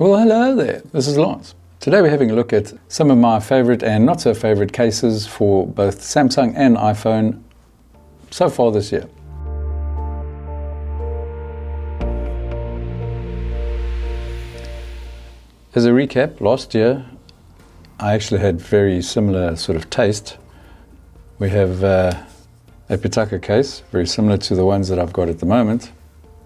Well, hello there, this is Lance. Today we're having a look at some of my favorite and not so favorite cases for both Samsung and iPhone so far this year. As a recap, last year I actually had very similar sort of taste. We have a Pitaka case, very similar to the ones that I've got at the moment.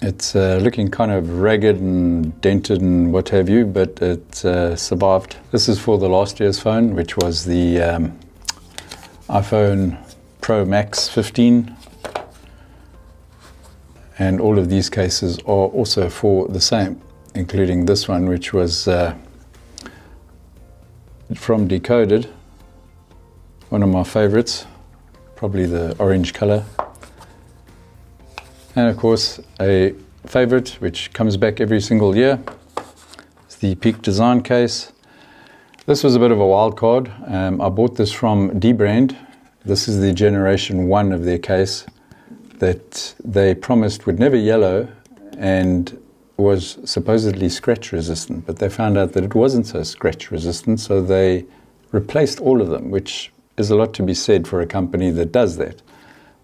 It's looking kind of ragged and dented and what have you, but it survived. This is for the last year's phone, which was the iPhone Pro Max 15. And all of these cases are also for the same, including this one, which was from Decoded, one of my favorites, probably the orange color. And of course, a favorite which comes back every single year is the Peak Design case. This was a bit of a wild card. I bought this from dbrand. This is the generation 1 of their case that they promised would never yellow and was supposedly scratch resistant, but they found out that it wasn't so scratch resistant, so they replaced all of them, which is a lot to be said for a company that does that.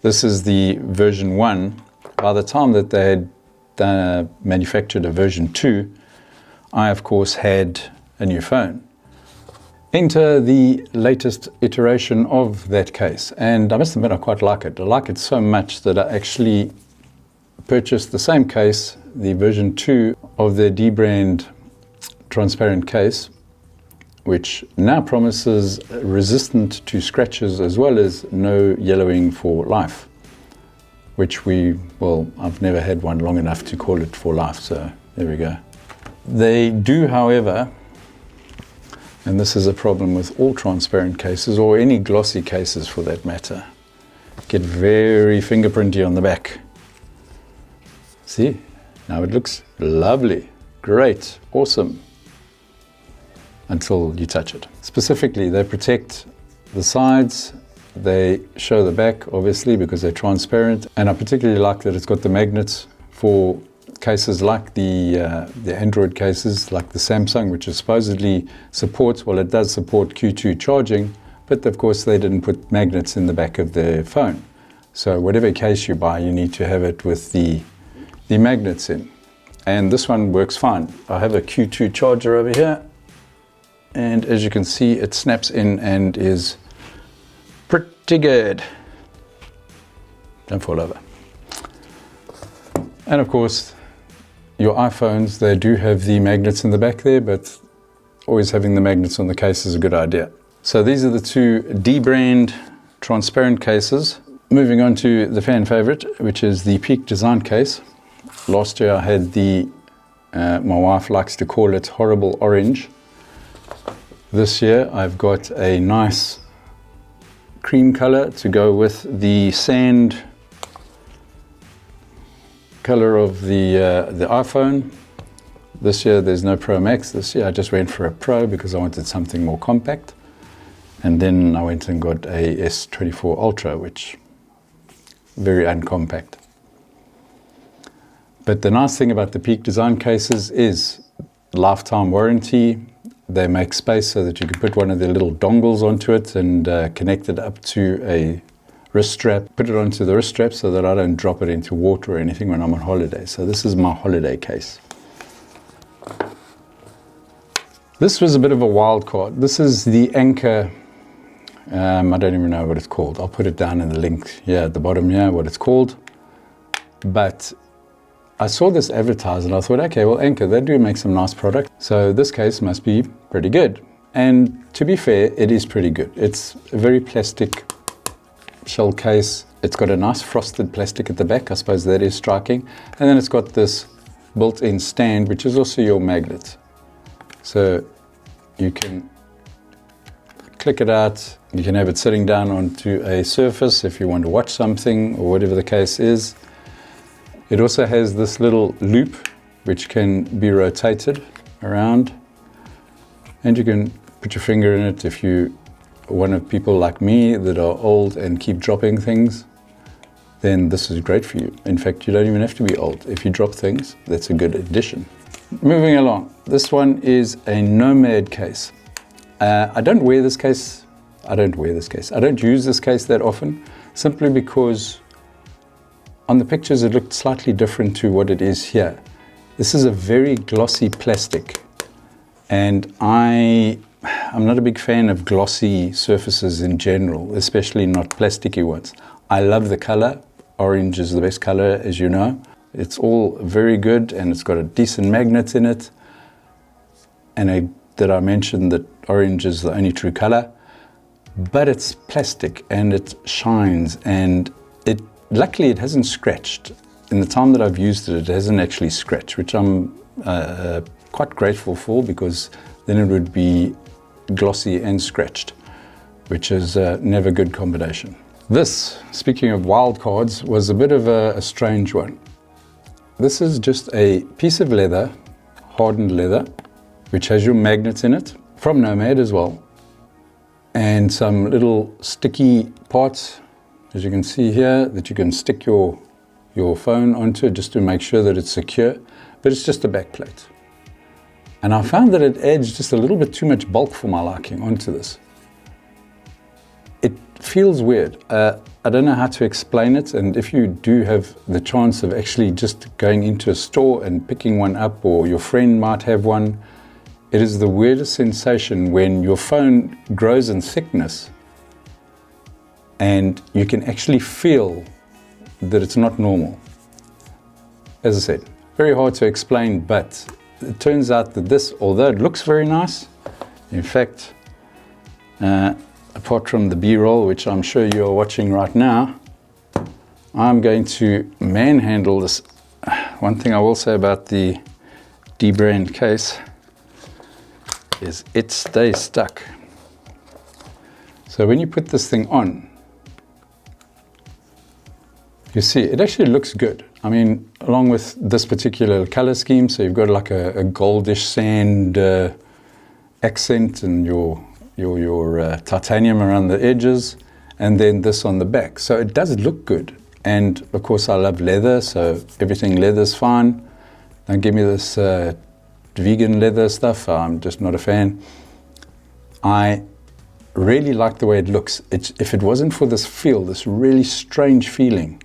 This is the version 1. By the time that they had manufactured a version 2, I of course had a new phone. Enter the latest iteration of that case, and I must admit I quite like it. I like it so much that I actually purchased the same case, the version 2 of their dbrand transparent case, which now promises resistant to scratches as well as no yellowing for life. Which I've never had one long enough to call it for life, so there we go. They do, however, and this is a problem with all transparent cases, or any glossy cases for that matter, get very fingerprinty on the back. See, now it looks lovely, great, awesome, until you touch it. Specifically, they protect the sides. They show the back, obviously, because they're transparent. And I particularly like that it's got the magnets for cases like the Android cases, like the Samsung, which supposedly supports, well, it does support Q2 charging, but of course they didn't put magnets in the back of their phone. So whatever case you buy, you need to have it with the magnets in. And this one works fine. I have a Q2 charger over here, and as you can see, it snaps in and is pretty good. Don't fall over. And of course, your iPhones, they do have the magnets in the back there, but always having the magnets on the case is a good idea. So these are the two dbrand transparent cases. Moving on to the fan favorite, which is the Peak Design case. Last year I had the, my wife likes to call it horrible orange. This year I've got a nice cream color to go with the sand color of the iPhone. This year there's no Pro Max. This year I just went for a Pro because I wanted something more compact. And then I went and got a S24 Ultra, which very uncompact. But the nice thing about the Peak Design cases is lifetime warranty. They make space so that you can put one of their little dongles onto it and connect it up to a wrist strap. Put it onto the wrist strap so that I don't drop it into water or anything when I'm on holiday. So this is my holiday case. This was a bit of a wild card. This is the Anchor, I don't even know what it's called. I'll put it down in the link here at the bottom here, what it's called. But I saw this advertised and I thought, okay, well, Anchor, they do make some nice product. So this case must be pretty good. And to be fair, it is pretty good. It's a very plastic shell case. It's got a nice frosted plastic at the back. I suppose that is striking. And then it's got this built-in stand, which is also your magnet. So you can click it out. You can have it sitting down onto a surface if you want to watch something or whatever the case is. It also has this little loop which can be rotated around, and you can put your finger in it if you're one of people like me that are old and keep dropping things. Then this is great for you. In fact, you don't even have to be old. If you drop things, that's a good addition. Moving along, this one is a Nomad case. I don't wear this case. I don't use this case that often, simply because on the pictures it looked slightly different to what it is here. This is a very glossy plastic, and I'm not a big fan of glossy surfaces in general, especially not plasticky ones. I love the color. Orange is the best color, as you know. It's all very good, and it's got a decent magnet in it. And that I mentioned that orange is the only true color, but it's plastic and it shines, and luckily it hasn't scratched. In the time that I've used it, it hasn't actually scratched, which I'm quite grateful for, because then it would be glossy and scratched, which is never a good combination. This, speaking of wild cards, was a bit of a strange one. This is just a piece of leather, hardened leather, which has your magnets in it, from Nomad as well, and some little sticky parts, as you can see here, that you can stick your phone onto, just to make sure that it's secure, but it's just a back plate. And I found that it adds just a little bit too much bulk for my liking onto this. It feels weird. I don't know how to explain it, and if you do have the chance of actually just going into a store and picking one up, or your friend might have one, it is the weirdest sensation when your phone grows in thickness and you can actually feel that it's not normal. As I said, very hard to explain, but it turns out that this, although it looks very nice, in fact, apart from the B-roll, which I'm sure you're watching right now, I'm going to manhandle this. One thing I will say about the D-brand case is it stays stuck. So when you put this thing on, you see, it actually looks good. I mean, along with this particular color scheme, so you've got like a goldish sand accent and your titanium around the edges, and then this on the back. So it does look good. And of course I love leather, so everything leather's fine. Don't give me this vegan leather stuff, I'm just not a fan. I really like the way it looks. If it wasn't for this feel, this really strange feeling,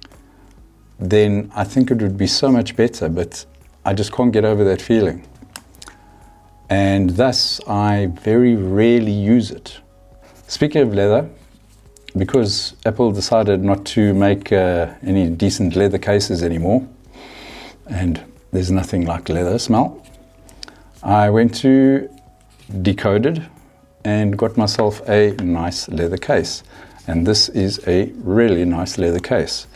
then I think it would be so much better, but I just can't get over that feeling. And thus, I very rarely use it. Speaking of leather, because Apple decided not to make any decent leather cases anymore, and there's nothing like leather smell, I went to Decoded and got myself a nice leather case. And this is a really nice leather case.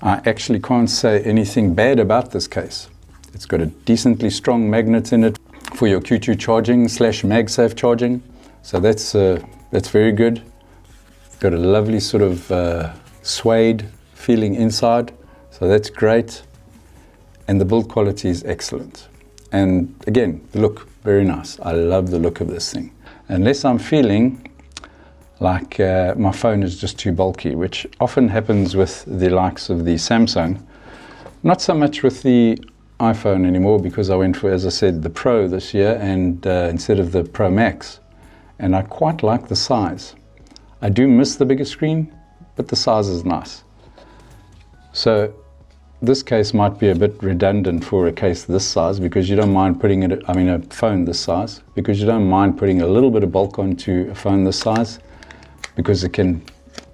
I actually can't say anything bad about this case. It's got a decently strong magnet in it for your Q2 charging / MagSafe charging. So that's very good. It's got a lovely sort of suede feeling inside. So that's great. And the build quality is excellent. And again, the look, very nice. I love the look of this thing. Unless I'm feeling like my phone is just too bulky, which often happens with the likes of the Samsung. Not so much with the iPhone anymore, because I went for, as I said, the Pro this year, and instead of the Pro Max. And I quite like the size. I do miss the bigger screen, but the size is nice. So this case might be a bit redundant for a case this size, because you don't mind putting a phone this size, because you don't mind putting a little bit of bulk onto a phone this size, because it can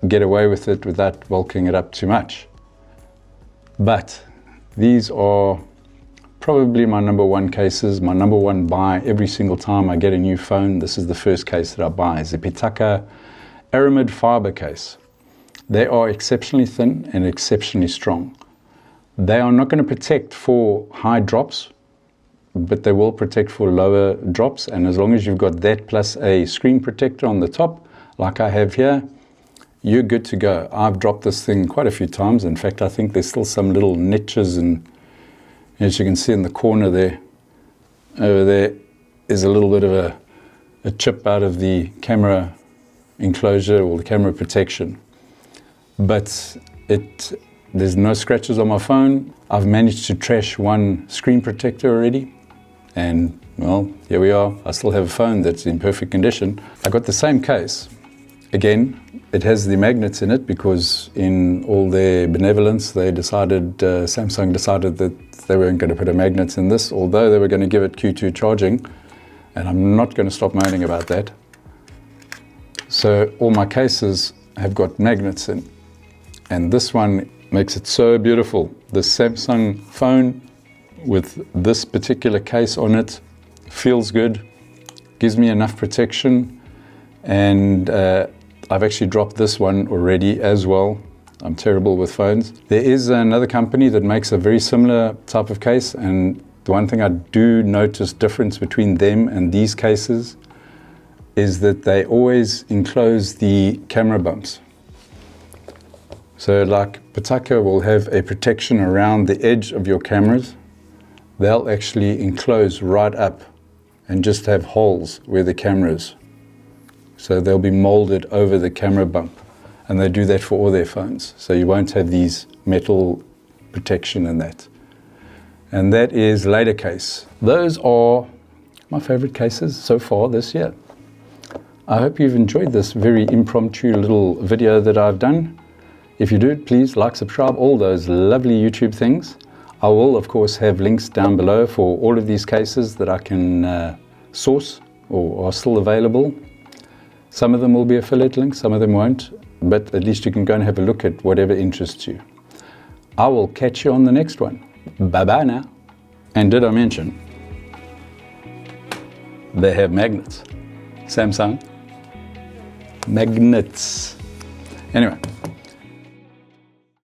get away with it without bulking it up too much. But these are probably my number one cases, my number one buy every single time I get a new phone. This is the first case that I buy, is the Pitaka Aramid fiber case. They are exceptionally thin and exceptionally strong. They are not going to protect for high drops, but they will protect for lower drops. And as long as you've got that plus a screen protector on the top, like I have here, you're good to go. I've dropped this thing quite a few times. In fact, I think there's still some little niches, and as you can see in the corner there, over there is a little bit of a chip out of the camera enclosure or the camera protection. But there's no scratches on my phone. I've managed to trash one screen protector already. And well, here we are. I still have a phone that's in perfect condition. I got the same case. Again, it has the magnets in it because in all their benevolence, they decided, Samsung decided that they weren't going to put a magnets in this, although they were going to give it Q2 charging. And I'm not going to stop moaning about that. So all my cases have got magnets in. And this one makes it so beautiful. The Samsung phone with this particular case on it feels good, gives me enough protection, and I've actually dropped this one already as well. I'm terrible with phones. There is another company that makes a very similar type of case, and the one thing I do notice difference between them and these cases is that they always enclose the camera bumps. So like Pataka will have a protection around the edge of your cameras. They'll actually enclose right up and just have holes where the camera is. So they'll be molded over the camera bump. And they do that for all their phones. So you won't have these metal protection in that. And that is later case. Those are my favorite cases so far this year. I hope you've enjoyed this very impromptu little video that I've done. If you do, please like, subscribe, all those lovely YouTube things. I will, of course, have links down below for all of these cases that I can source or are still available. Some of them will be affiliate links, some of them won't, but at least you can go and have a look at whatever interests you. I will catch you on the next one. Bye-bye now. And did I mention, they have magnets. Samsung. Magnets. Anyway.